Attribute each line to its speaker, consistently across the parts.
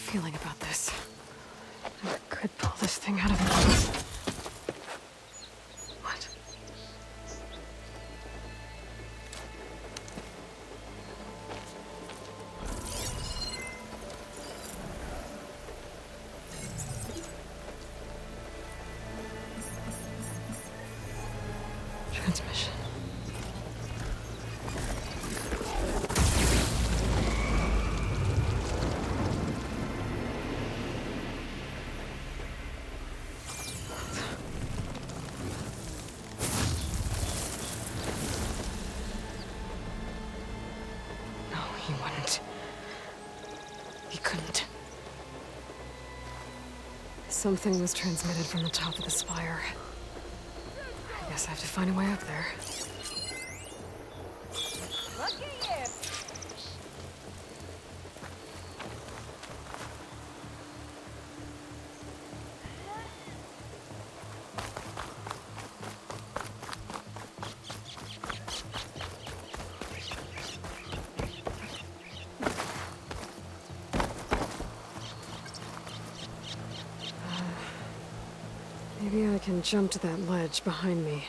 Speaker 1: feeling about this. I could pull this thing out of me. What? Transmission. No, he wouldn't. He couldn't. Something was transmitted from the top of the spire. I guess I have to find a way up there. Maybe I can jump to that ledge behind me.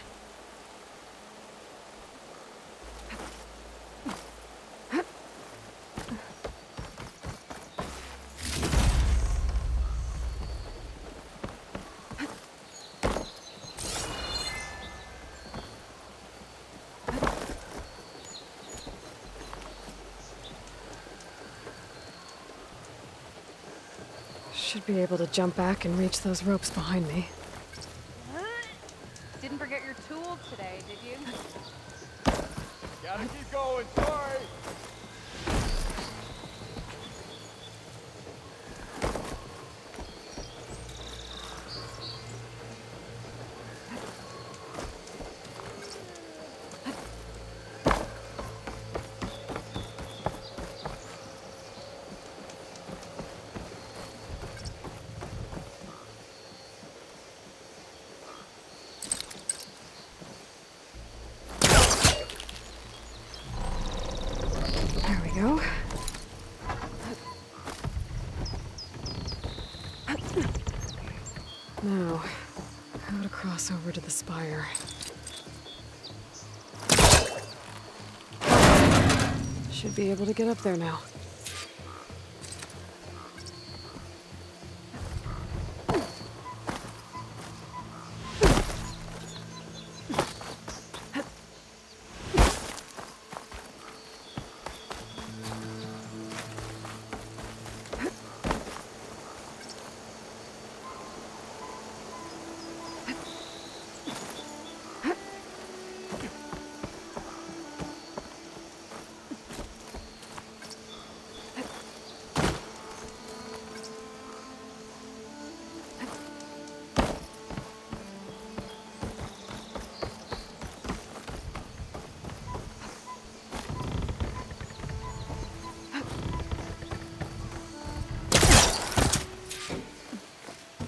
Speaker 1: Should be able to jump back and reach those ropes behind me.
Speaker 2: Didn't forget your tools today, did you?
Speaker 3: Gotta keep going, sorry!
Speaker 1: There we go. Now, how to cross over to the spire. Should be able to get up there now.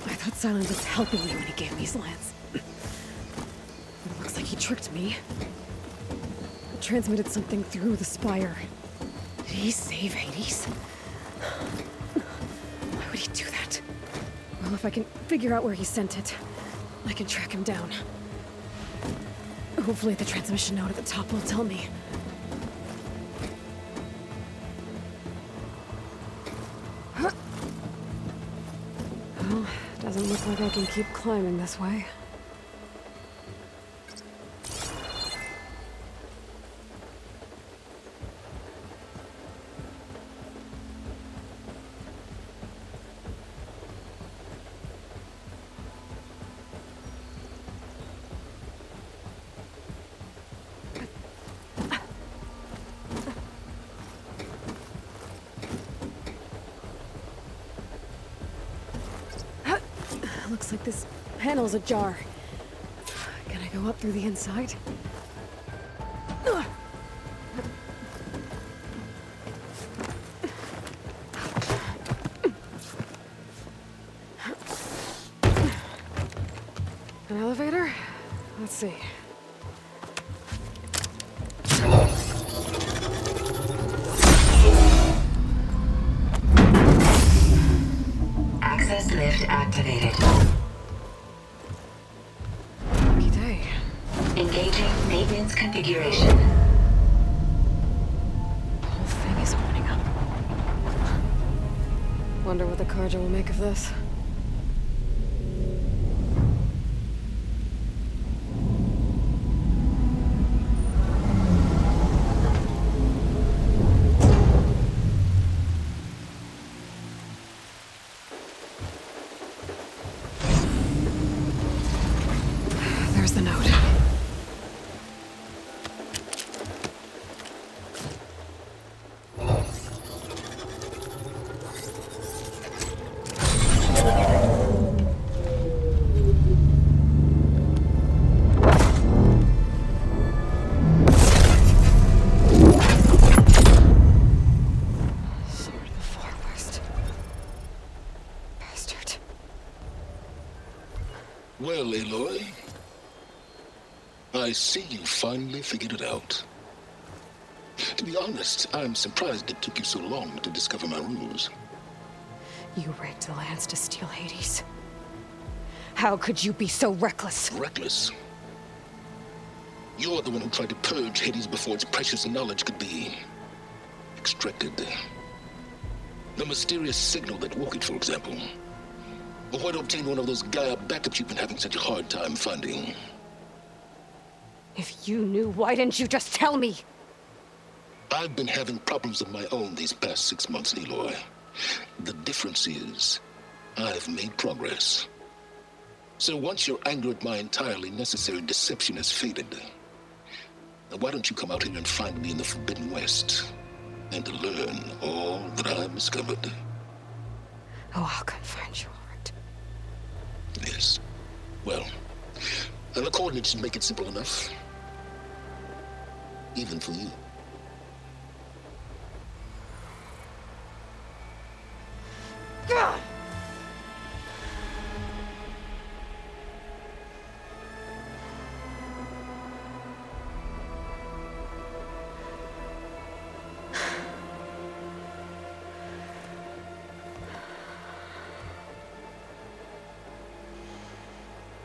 Speaker 1: I thought Silence was helping me when he gave me his lance. But it looks like he tricked me. Transmitted something through the spire. Did he save Hades? Why would he do that? Well, if I can figure out where he sent it, I can track him down. Hopefully the transmission note at the top will tell me. Well, doesn't look like I can keep climbing this way. Looks like this panel's ajar. Can I go up through the inside? An elevator? Let's see.
Speaker 3: rift activated.
Speaker 1: Lucky day.
Speaker 3: Engaging maintenance configuration.
Speaker 1: The whole thing is opening up. Wonder what the Carja will make of this. There's the note. Sword of the Far West. Bastard.
Speaker 4: Well, Aloy, I see you finally figured it out. To be honest, I'm surprised it took you so long to discover my ruse.
Speaker 1: You rigged the lance to steal Hades. How could you be so reckless?
Speaker 4: Reckless. You're the one who tried to purge Hades before its precious knowledge could be extracted. The mysterious signal that woke it, for example. Or why to obtain one of those Gaia backups you've been having such a hard time finding.
Speaker 1: If you knew, why didn't you just tell me?
Speaker 4: I've been having problems of my own these past 6 months, Aloy. The difference is, I've made progress. So once your anger at my entirely necessary deception has faded, now why don't you come out here and find me in the Forbidden West, and learn all that I've discovered?
Speaker 1: Oh, I'll come find you, all right.
Speaker 4: Yes. Well, and the coordinates should make it simple enough. Even for you.
Speaker 1: God!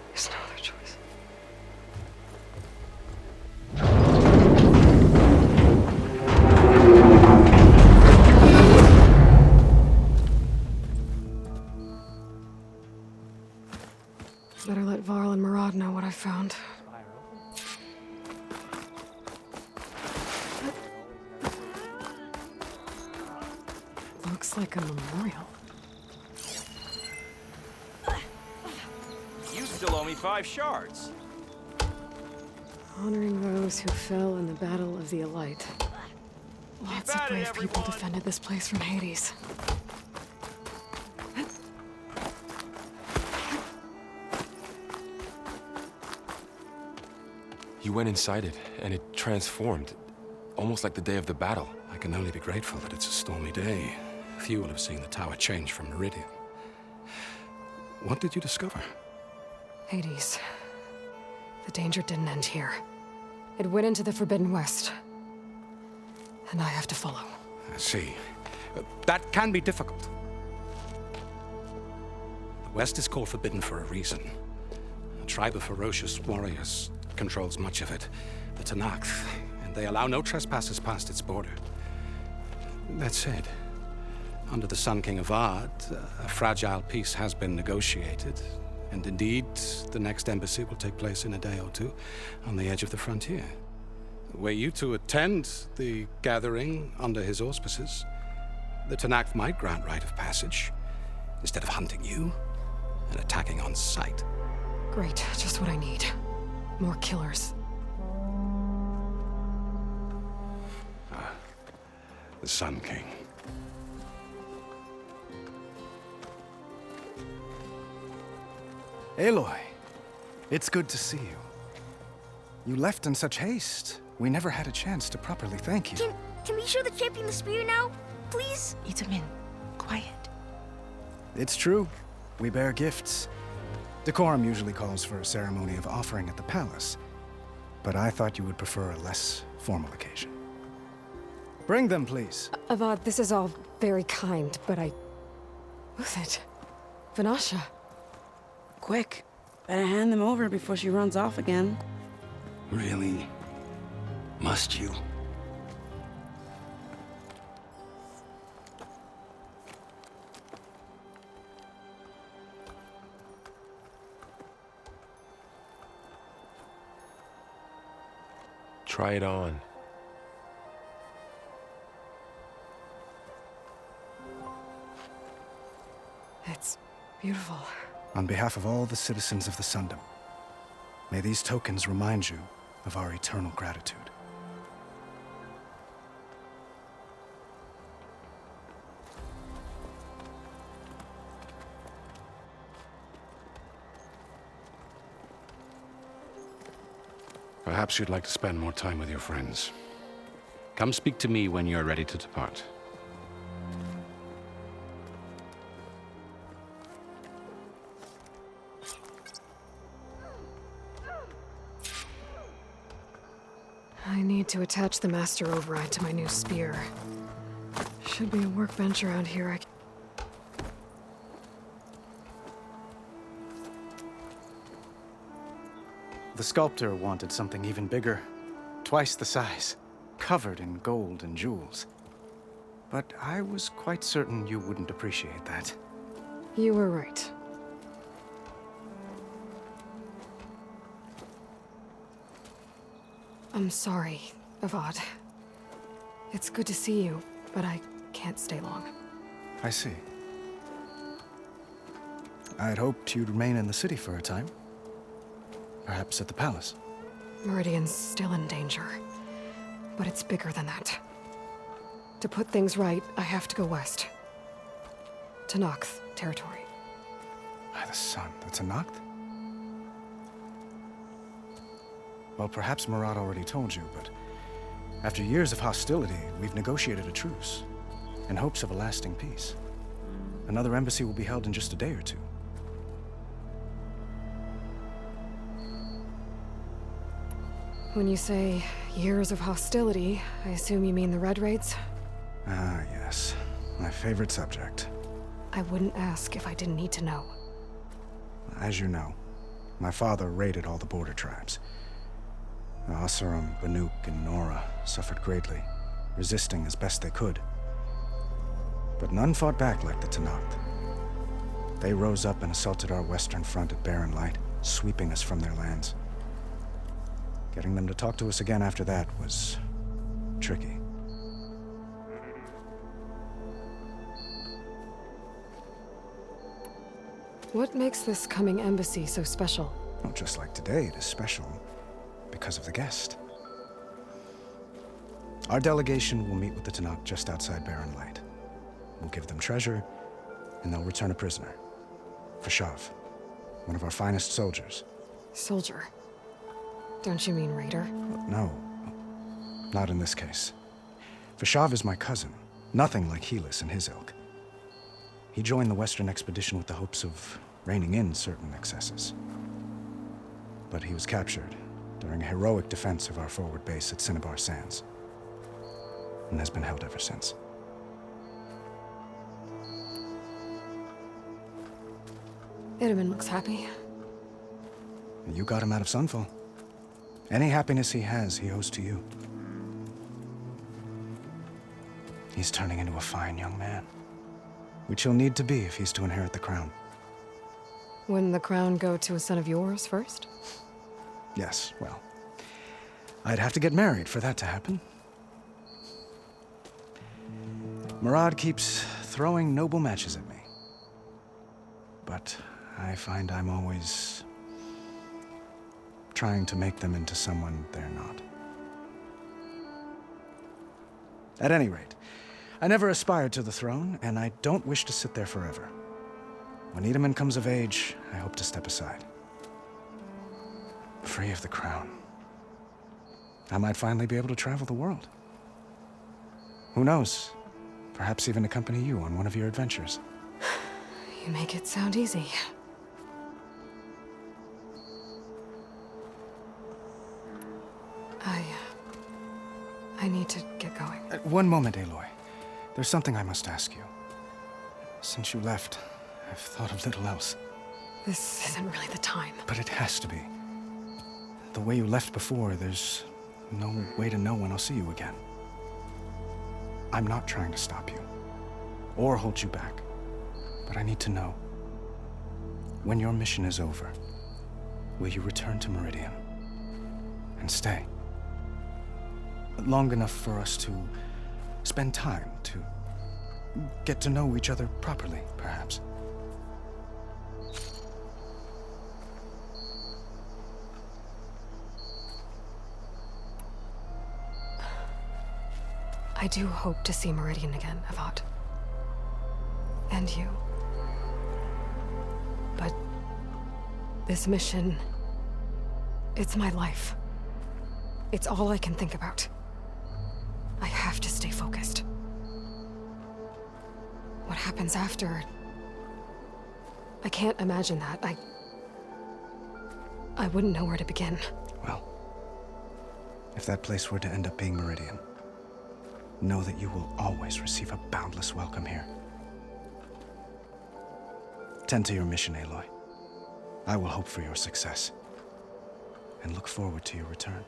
Speaker 1: There's no other choice. Better let Varl and Murad know what I found. Looks like a memorial.
Speaker 5: You still owe me 5 shards.
Speaker 1: Honoring those who fell in the Battle of the Elite. Lots of
Speaker 5: at it,
Speaker 1: brave people
Speaker 5: everyone.
Speaker 1: defended this place from Hades.
Speaker 6: You went inside it, and it transformed, almost like the day of the battle.
Speaker 7: I can only be grateful that it's a stormy day. Few will have seen the tower change from Meridian. What did you discover?
Speaker 1: Hades. The danger didn't end here. It went into the Forbidden West. And I have to follow.
Speaker 7: I see. That can be difficult. The West is called Forbidden for a reason. A tribe of ferocious warriors controls much of it, the Tenakth, and they allow no trespassers past its border. That said, under the Sun King Avad, a fragile peace has been negotiated, and indeed, the next embassy will take place in a day or two on the edge of the frontier. Were you to attend the gathering under his auspices, the Tenakth might grant right of passage, instead of hunting you and attacking on sight.
Speaker 1: Great, just what I need. More killers.
Speaker 7: The Sun King.
Speaker 8: Aloy, it's good to see you. You left in such haste. We never had a chance to properly thank you.
Speaker 9: Can we show the champion the spear now? Please?
Speaker 10: Itamin, quiet.
Speaker 8: It's true. We bear gifts. Decorum usually calls for a ceremony of offering at the palace, but I thought you would prefer a less formal occasion. Bring them, please.
Speaker 1: Avad, this is all very kind, but I... With it. Vanasha.
Speaker 10: Quick. Better hand them over before she runs off again.
Speaker 7: Really? Must you?
Speaker 6: Try it on.
Speaker 1: It's beautiful.
Speaker 8: On behalf of all the citizens of the Sundom, may these tokens remind you of our eternal gratitude.
Speaker 7: Perhaps you'd like to spend more time with your friends. Come speak to me when you're ready to depart.
Speaker 1: I need to attach the Master Override to my new spear. Should be a workbench around here.
Speaker 8: The sculptor wanted something even bigger, twice the size, covered in gold and jewels. But I was quite certain you wouldn't appreciate that.
Speaker 1: You were right. I'm sorry, Avad. It's good to see you, but I can't stay long.
Speaker 8: I see. I had hoped you'd remain in the city for a time. Perhaps at the palace.
Speaker 1: Meridian's still in danger, but it's bigger than that. To put things right, I have to go west. To Noct territory.
Speaker 8: By the sun, that's a Noct? Well, perhaps Murad already told you, but after years of hostility, we've negotiated a truce, in hopes of a lasting peace. Another embassy will be held in just a day or two.
Speaker 1: When you say years of hostility, I assume you mean the Red Raids?
Speaker 8: Ah, yes. My favorite subject.
Speaker 1: I wouldn't ask if I didn't need to know.
Speaker 8: As you know, my father raided all the border tribes. Asurum, Banuk, and Nora suffered greatly, resisting as best they could. But none fought back like the Tenakth. They rose up and assaulted our western front at Barren Light, sweeping us from their lands. Getting them to talk to us again after that was tricky.
Speaker 1: What makes this coming embassy so special?
Speaker 8: Well, just like today, it is special because of the guest. Our delegation will meet with the Tenakth just outside Barren Light. We'll give them treasure, and they'll return a prisoner. Fashav, one of our finest soldiers.
Speaker 1: Soldier? Don't you mean raider?
Speaker 8: No, not in this case. Fashav is my cousin, nothing like Helis and his ilk. He joined the Western expedition with the hopes of reining in certain excesses. But he was captured during a heroic defense of our forward base at Cinnabar Sands, and has been held ever since.
Speaker 1: Itamen looks happy.
Speaker 8: You got him out of Sunfall. Any happiness he has, he owes to you. He's turning into a fine young man, which he'll need to be if he's to inherit the crown.
Speaker 1: Wouldn't the crown go to a son of yours first?
Speaker 8: Yes, well, I'd have to get married for that to happen. Murad keeps throwing noble matches at me. But I find I'm always trying to make them into someone they're not. At any rate, I never aspired to the throne, and I don't wish to sit there forever. When Itamen comes of age, I hope to step aside. Free of the crown. I might finally be able to travel the world. Who knows? Perhaps even accompany you on one of your adventures.
Speaker 1: You make it sound easy. I need to get going.
Speaker 8: One moment, Aloy. There's something I must ask you. Since you left, I've thought of little else.
Speaker 1: This isn't really the time.
Speaker 8: But it has to be. The way you left before, there's no way to know when I'll see you again. I'm not trying to stop you, or hold you back. But I need to know, when your mission is over, will you return to Meridian and stay? Long enough for us to spend time, to get to know each other properly, perhaps.
Speaker 1: I do hope to see Meridian again, Avad. And you. But this mission, it's my life. It's all I can think about. I have to stay focused. What happens after? I can't imagine that. I wouldn't know where to begin.
Speaker 8: Well, if that place were to end up being Meridian, know that you will always receive a boundless welcome here. Tend to your mission, Aloy. I will hope for your success, and look forward to your return.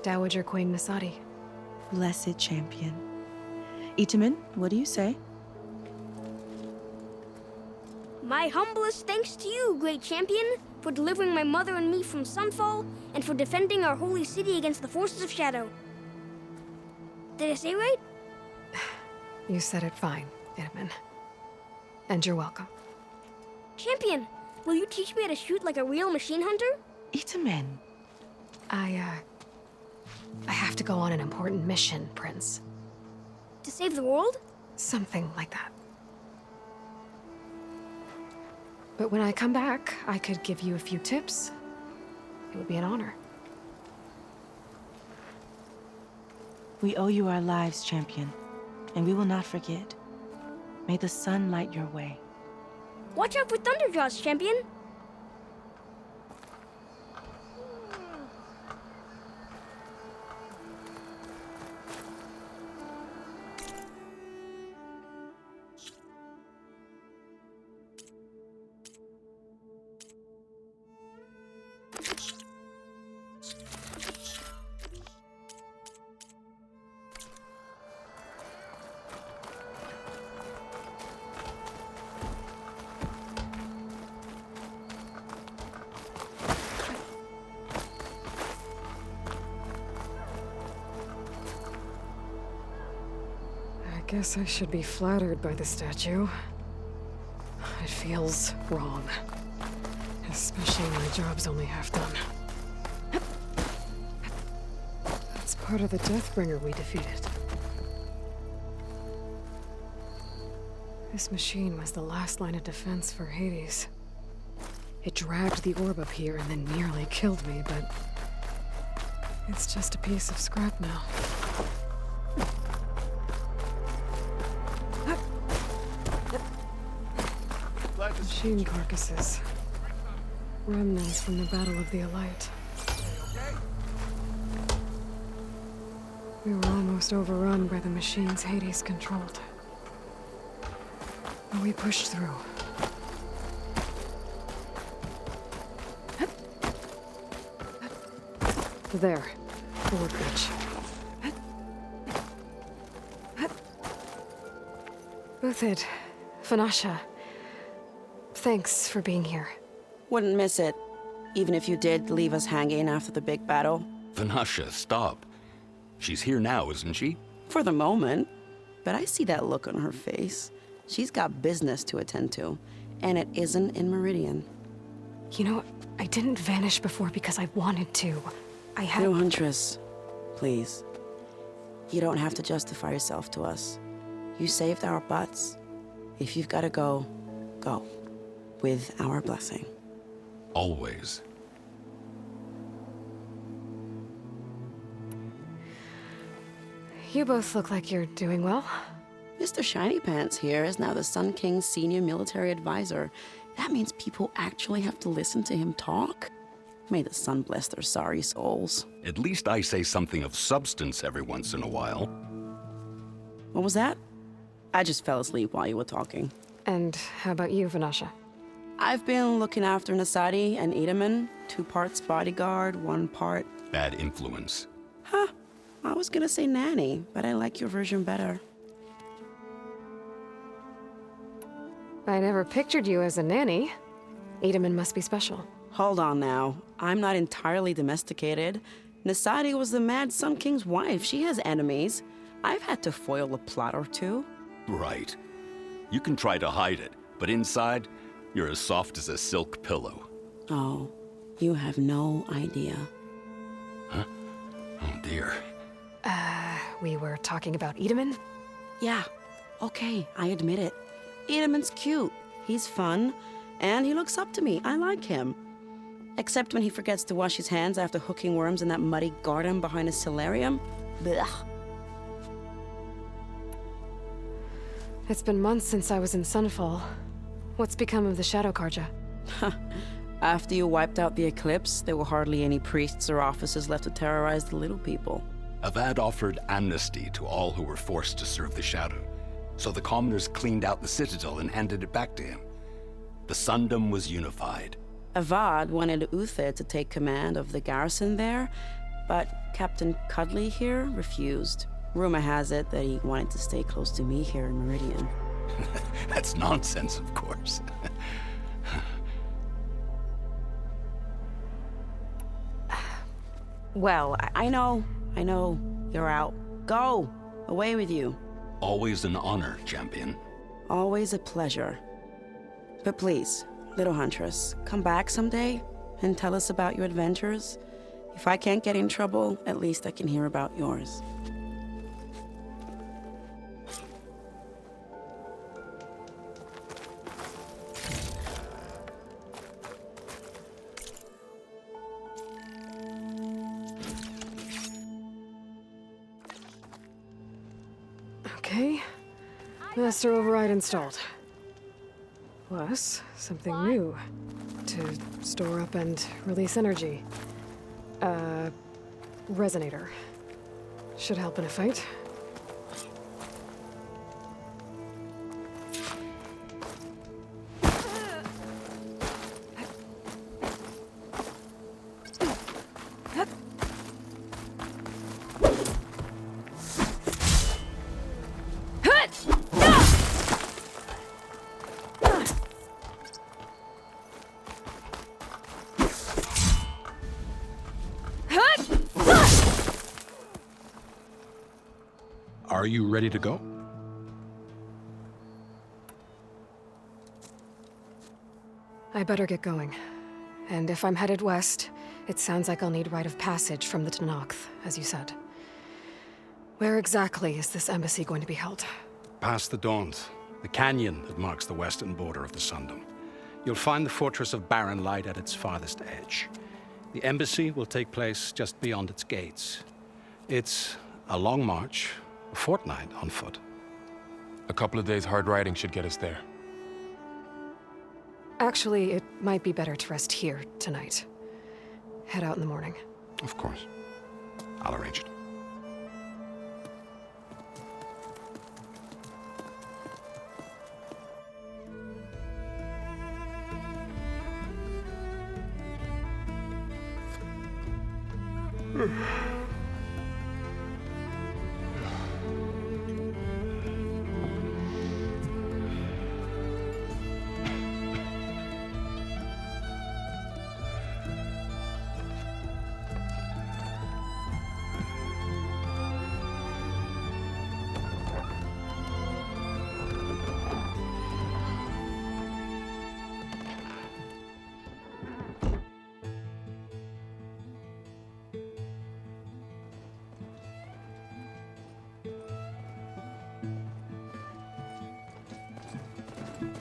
Speaker 1: Dowager Queen Nasadi.
Speaker 10: Blessed champion. Itamen, what do you say?
Speaker 9: My humblest thanks to you, great champion, for delivering my mother and me from Sunfall, and for defending our holy city against the forces of Shadow. Did I say right?
Speaker 1: You said it fine, Itamen. And you're welcome.
Speaker 9: Champion, will you teach me how to shoot like a real machine hunter?
Speaker 10: Itamen.
Speaker 1: I have to go on an important mission, Prince.
Speaker 9: To save the world?
Speaker 1: Something like that. But when I come back, I could give you a few tips. It would be an honor.
Speaker 10: We owe you our lives, champion, and we will not forget. May the sun light your way.
Speaker 9: Watch out for Thunderjaws, champion!
Speaker 1: I guess I should be flattered by the statue. It feels wrong. Especially when the job's only half done. That's part of the Deathbringer we defeated. This machine was the last line of defense for Hades. It dragged the orb up here and then nearly killed me, but it's just a piece of scrap now. Machine carcasses. Remnants from the Battle of the Elite. We were almost overrun by the machines Hades controlled. But we pushed through. There. The workbench. Uthid. Vanasha. Thanks for being here.
Speaker 10: Wouldn't miss it, even if you did leave us hanging after the big battle.
Speaker 11: Vanasha, stop. She's here now, isn't she?
Speaker 10: For the moment. But I see that look on her face. She's got business to attend to, and it isn't in Meridian.
Speaker 1: You know, I didn't vanish before because I wanted to. I had...
Speaker 10: No, Huntress. Please. You don't have to justify yourself to us. You saved our butts. If you've got to go, go. With our blessing.
Speaker 11: Always.
Speaker 1: You both look like you're doing well.
Speaker 10: Mr. Shiny Pants here is now the Sun King's senior military advisor. That means people actually have to listen to him talk? May the sun bless their sorry souls.
Speaker 11: At least I say something of substance every once in a while.
Speaker 10: What was that? I just fell asleep while you were talking.
Speaker 1: And how about you, Vanasha?
Speaker 10: I've been looking after Nasadi and Edaman, 2 parts bodyguard, 1 part...
Speaker 11: Bad influence.
Speaker 10: Huh. I was gonna say nanny, but I like your version better.
Speaker 1: I never pictured you as a nanny. Edaman must be special.
Speaker 10: Hold on now. I'm not entirely domesticated. Nasadi was the Mad Sun King's wife. She has enemies. I've had to foil a plot or 2.
Speaker 11: Right. You can try to hide it, but inside, you're as soft as a silk pillow.
Speaker 10: Oh, you have no idea.
Speaker 11: Huh? Oh dear.
Speaker 1: We were talking about Edaman?
Speaker 10: Yeah. Okay, I admit it. Edaman's cute. He's fun. And he looks up to me. I like him. Except when he forgets to wash his hands after hooking worms in that muddy garden behind his solarium. Blech.
Speaker 1: It's been months since I was in Sunfall. What's become of the Shadow Karja?
Speaker 10: After you wiped out the Eclipse, there were hardly any priests or officers left to terrorize the little people.
Speaker 11: Avad offered amnesty to all who were forced to serve the Shadow. So the commoners cleaned out the Citadel and handed it back to him. The Sundom was unified.
Speaker 10: Avad wanted Uther to take command of the garrison there, but Captain Cudley here refused. Rumor has it that he wanted to stay close to me here in Meridian.
Speaker 11: That's nonsense, of course.
Speaker 10: Well, I know. You're out. Go! Away with you.
Speaker 11: Always an honor, champion.
Speaker 10: Always a pleasure. But please, little huntress, come back someday and tell us about your adventures. If I can't get in trouble, at least I can hear about yours.
Speaker 1: Okay. Master Override installed. Plus, something new. To store up and release energy. Resonator. Should help in a fight.
Speaker 7: Are you ready to go?
Speaker 1: I better get going. And if I'm headed west, it sounds like I'll need rite of passage from the Tenakth, as you said. Where exactly is this embassy going to be held?
Speaker 7: Past the Daunt, the canyon that marks the western border of the Sundom. You'll find the fortress of Barren Light at its farthest edge. The embassy will take place just beyond its gates. It's a long march, a fortnight on foot.
Speaker 6: A couple of days hard riding should get us there.
Speaker 1: Actually, it might be better to rest here tonight. Head out in the morning.
Speaker 7: Of course. I'll arrange it.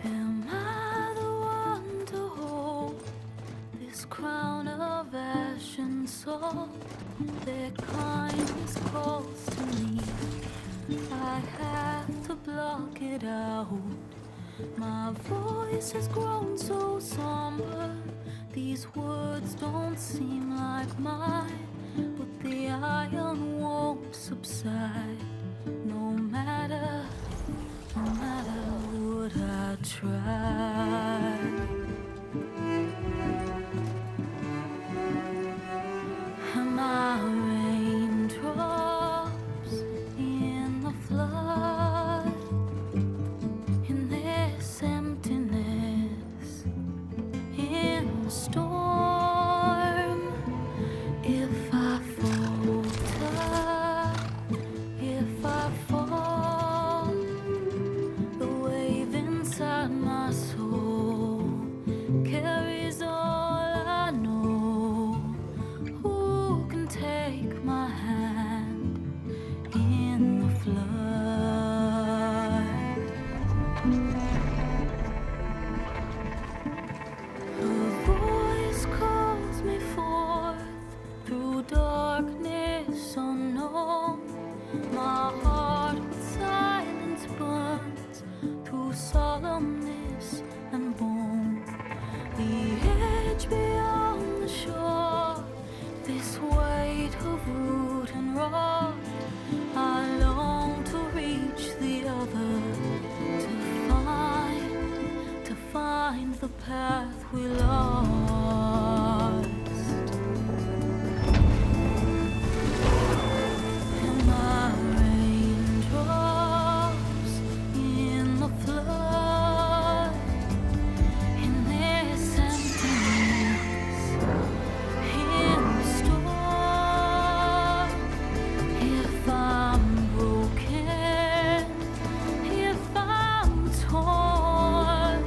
Speaker 12: Am I the one to hold this crown of ash and salt? Their kindness calls to me. loud. My voice has grown so somber. These words don't seem like mine, but the iron won't subside. No matter what I try. Am I raindrops in the flood? In this emptiness, in the storm. If I falter, if I fall, the wave inside my soul carries all I know. Who can take my hand in the flood? Her voice calls me forth through darkness unknown. My heart with silence burns through solemnness and bone. The edge beyond the shore, this weight of root and rod. I long to reach the other, to find the path we lost. Am I raindrops in the flood? In this emptiness, in the storm. If I'm broken, if I'm torn,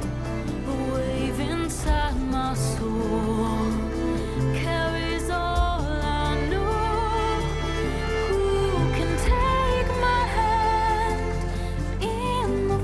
Speaker 12: the wave inside my soul carries all I know. Who can take my hand in the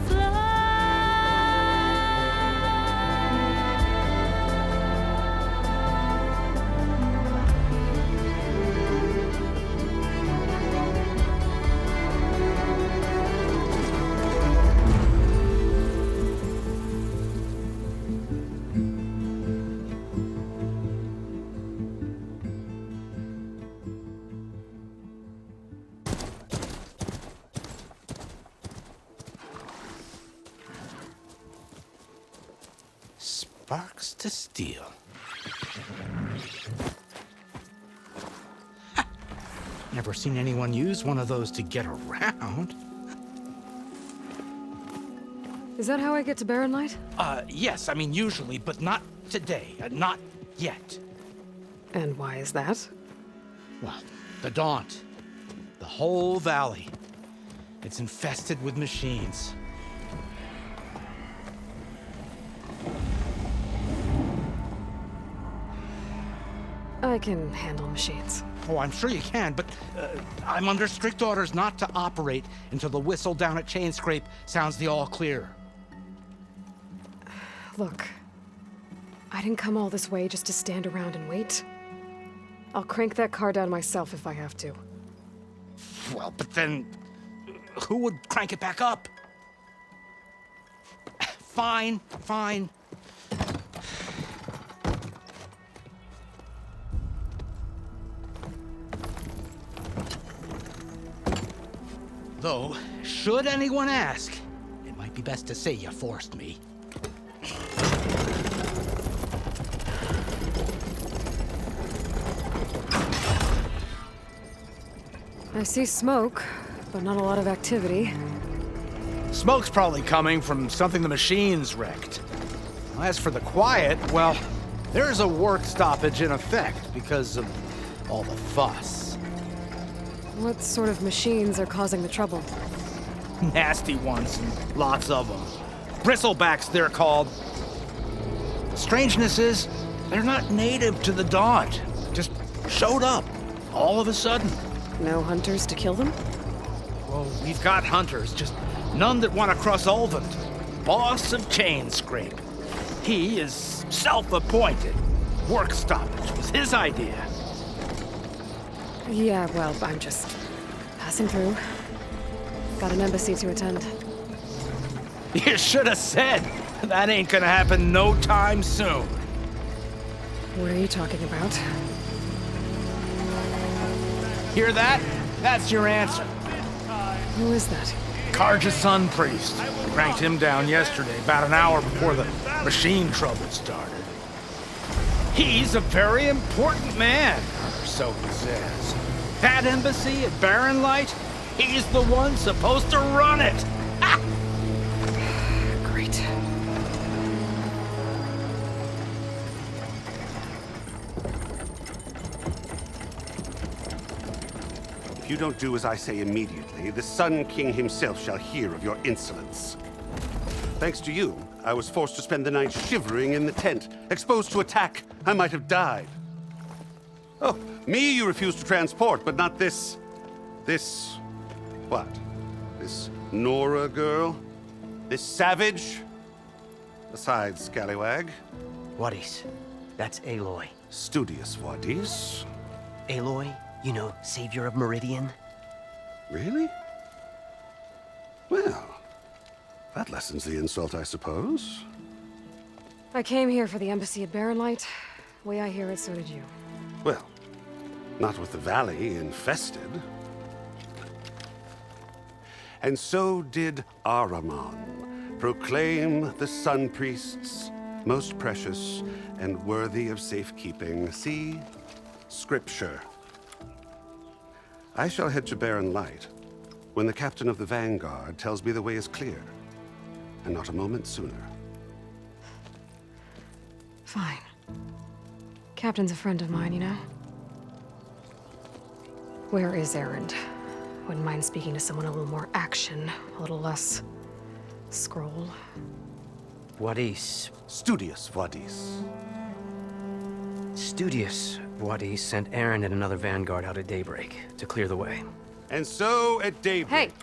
Speaker 7: Sparks to steel. Ha! Never seen anyone use one of those to get around.
Speaker 1: Is that how I get to Barren Light?
Speaker 7: Yes, I mean usually, but not today. Not yet.
Speaker 1: And why is that?
Speaker 7: Well, the Daunt. The whole valley. It's infested with machines.
Speaker 1: I can handle machines.
Speaker 7: Oh, I'm sure you can, but I'm under strict orders not to operate until the whistle down at Chainscrape sounds the all clear.
Speaker 1: Look, I didn't come all this way just to stand around and wait. I'll crank that car down myself if I have to.
Speaker 7: Well, but then who would crank it back up? Fine, fine. Though, should anyone ask, it might be best to say you forced me.
Speaker 1: I see smoke, but not a lot of activity.
Speaker 8: Smoke's probably coming from something the machines wrecked. As for the quiet, well, there's a work stoppage in effect because of all the fuss.
Speaker 1: What sort of machines are causing the trouble?
Speaker 8: Nasty ones, and lots of them. Bristlebacks, they're called. Strangeness is, they're not native to the Daunt. Just showed up, all of a sudden.
Speaker 1: No hunters to kill them?
Speaker 8: Well, we've got hunters, just none that want to cross Ulvund. Boss of Chainscrape. He is self-appointed. Work stoppage was his idea.
Speaker 1: Yeah, well, I'm just passing through. Got an embassy to attend.
Speaker 13: You should have said. That ain't gonna happen no time soon.
Speaker 1: What are you talking about?
Speaker 13: Hear that? That's your answer.
Speaker 1: Who is that?
Speaker 13: Karja's Sun Priest. Cranked him down yesterday, about an hour before the machine trouble started. He's a very important man, or so he says. That embassy at Barren Light, he's the one supposed to run it.
Speaker 1: Great.
Speaker 14: If you don't do as I say immediately, the Sun King himself shall hear of your insolence. Thanks to you, I was forced to spend the night shivering in the tent, exposed to attack. I might have died. Oh, me you refuse to transport, but not this... what? This Nora girl? This savage? Besides, scallywag.
Speaker 15: Wadis. That's Aloy.
Speaker 14: Studious Wadis.
Speaker 15: Aloy, you know, savior of Meridian.
Speaker 14: Really? Well, that lessens the insult, I suppose.
Speaker 1: I came here for the embassy at Barren Light. Way I hear it, so did you.
Speaker 14: Well, not with the valley infested. And so did Ahriman proclaim the Sun Priests most precious and worthy of safekeeping. See? Scripture. I shall head to Barren Light when the captain of the Vanguard tells me the way is clear, and not a moment sooner.
Speaker 1: Fine. Captain's a friend of mine, you know? Where is Erend? Wouldn't mind speaking to someone a little more action, a little less scroll.
Speaker 15: Wadis.
Speaker 14: Studious Wadis.
Speaker 15: Studious Wadis sent Aaron and another vanguard out at daybreak to clear the way.
Speaker 14: And so at daybreak...
Speaker 1: Hey!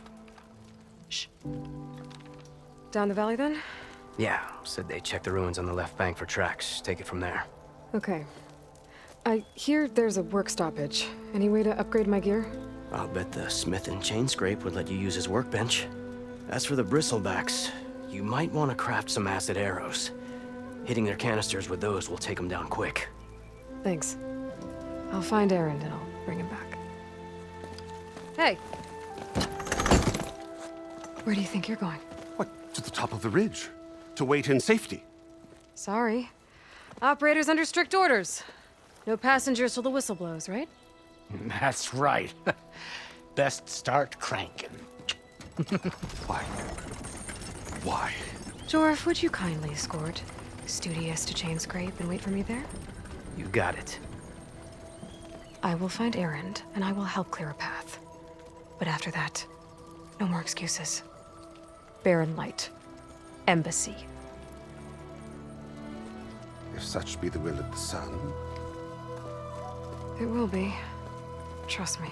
Speaker 1: Shh. Down the valley, then?
Speaker 15: Yeah, said they checked the ruins on the left bank for tracks. Take it from there.
Speaker 1: Okay. I hear there's a work stoppage. Any way to upgrade my gear?
Speaker 15: I'll bet the smith in Chainscrape would let you use his workbench. As for the bristlebacks, you might want to craft some acid arrows. Hitting their canisters with those will take them down quick.
Speaker 1: Thanks. I'll find Erend and I'll bring him back. Hey! Where do you think you're going?
Speaker 14: What, to the top of the ridge? To wait in safety?
Speaker 1: Sorry. Operator's under strict orders. No passengers till the whistle blows, right?
Speaker 13: That's right. Best start cranking.
Speaker 14: Why? Why?
Speaker 1: Jorf, would you kindly escort Studious to Chainscrape and wait for me there?
Speaker 15: You got it.
Speaker 1: I will find Erend, and I will help clear a path. But after that, no more excuses. Barren Light. Embassy.
Speaker 14: If such be the will of the sun.
Speaker 1: It will be. Trust me.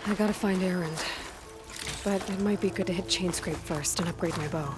Speaker 1: I gotta find Erend. But it might be good to hit Chainscrape first and upgrade my bow.